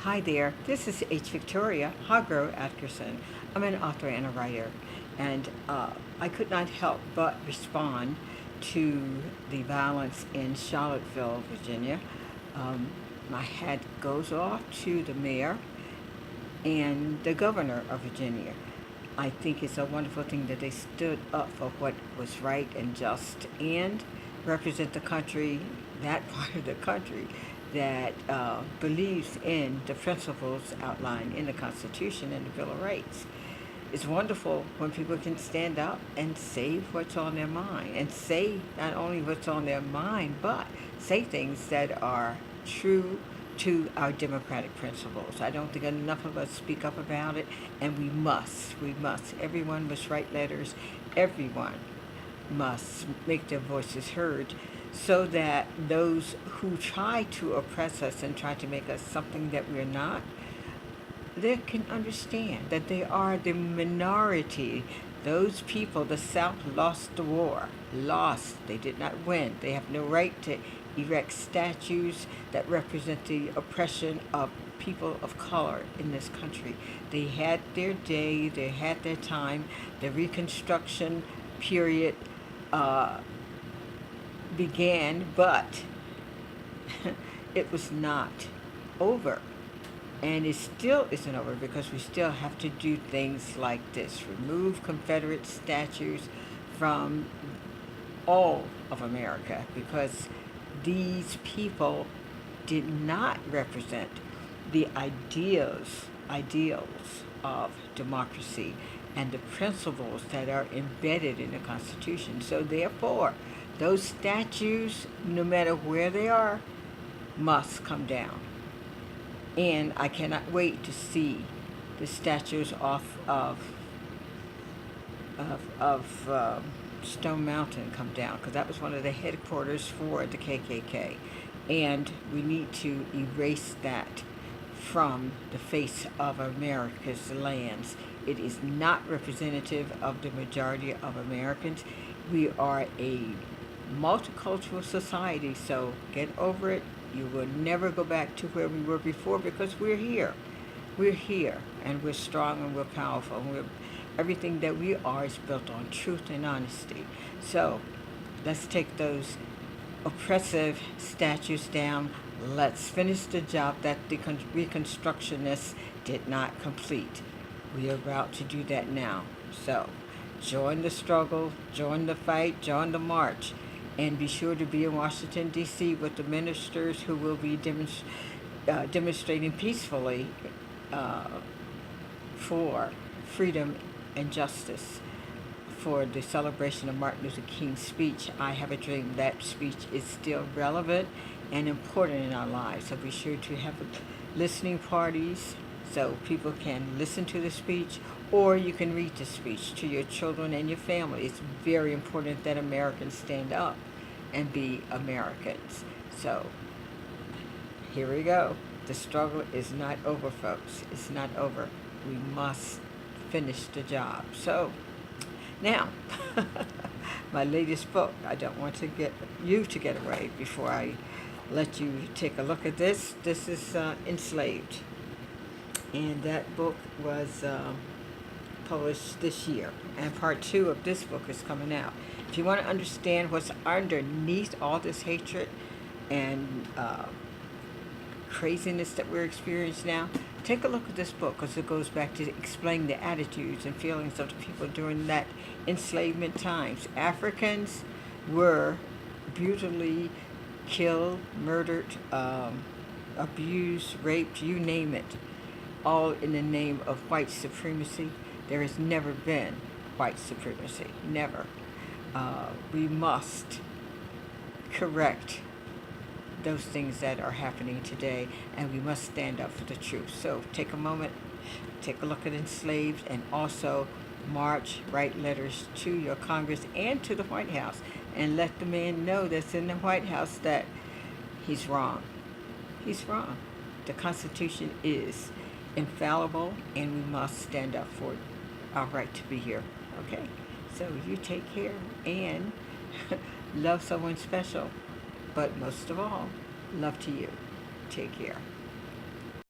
Hi there, this is H. Victoria Hargro Atkerson. I'm an author and a writer, and I could not help but respond to the violence in Charlottesville, Virginia. My hat goes off to the mayor and the governor of Virginia. I think it's a wonderful thing that they stood up for what was right and just and represent the country, that part of the country that believes in the principles outlined in the Constitution and the Bill of Rights. It's wonderful when people can stand up and say what's on their mind, and say not only what's on their mind, but say things that are true to our democratic principles. I don't think enough of us speak up about it, and we must. Everyone must write letters. Everyone must make their voices heard so that those who try to oppress us and try to make us something that we're not, they can understand that they are the minority. Those people, the South lost the war. Lost. They did not win. They have no right to erect statues that represent the oppression of people of color in this country. They had their day. They had their time. The Reconstruction period began, but it was not over. And it still isn't over because we still have to do things like this. Remove Confederate statues from all of America because these people did not represent the ideals of democracy and the principles that are embedded in the Constitution. So therefore, those statues, no matter where they are, must come down. And I cannot wait to see the statues off of Stone Mountain come down, because that was one of the headquarters for the KKK. And we need to erase that from the face of America's lands. It is not representative of the majority of Americans. We are a multicultural society, so get over it. You will never go back to where we were before because we're here. We're here, and we're strong and we're powerful. And everything that we are is built on truth and honesty. So let's take those oppressive statues down. Let's finish the job that the Reconstructionists did not complete. We are about to do that now. So join the struggle, join the fight, join the march, and be sure to be in Washington, D.C. with the ministers who will be demonstrating peacefully for freedom and justice for the celebration of Martin Luther King's speech. I have a dream. That speech is still relevant and important in our lives. So be sure to have listening parties so people can listen to the speech, or you can read the speech to your children and your family. It's very important that Americans stand up and be Americans. So here we go. The struggle is not over, folks. It's not over. We must finish the job. So now, my latest book. I don't want to get you to get away before I let you take a look at this. This is Enslaved. And that book was published this year. And part 2 of this book is coming out. If you want to understand what's underneath all this hatred and craziness that we're experiencing now, take a look at this book because it goes back to explain the attitudes and feelings of the people during that enslavement times. Africans were brutally killed, murdered, abused, raped, you name it, all in the name of white supremacy. There has never been white supremacy, never. We must correct those things that are happening today, and we must stand up for the truth. So take a moment, take a look at Enslaved, and also march, write letters to your Congress and to the White House, and let the man know that's in the White House that he's wrong. He's wrong. The Constitution is infallible, and we must stand up for our right to be here. Okay? So you take care and love someone special, but most of all, love to you. Take care.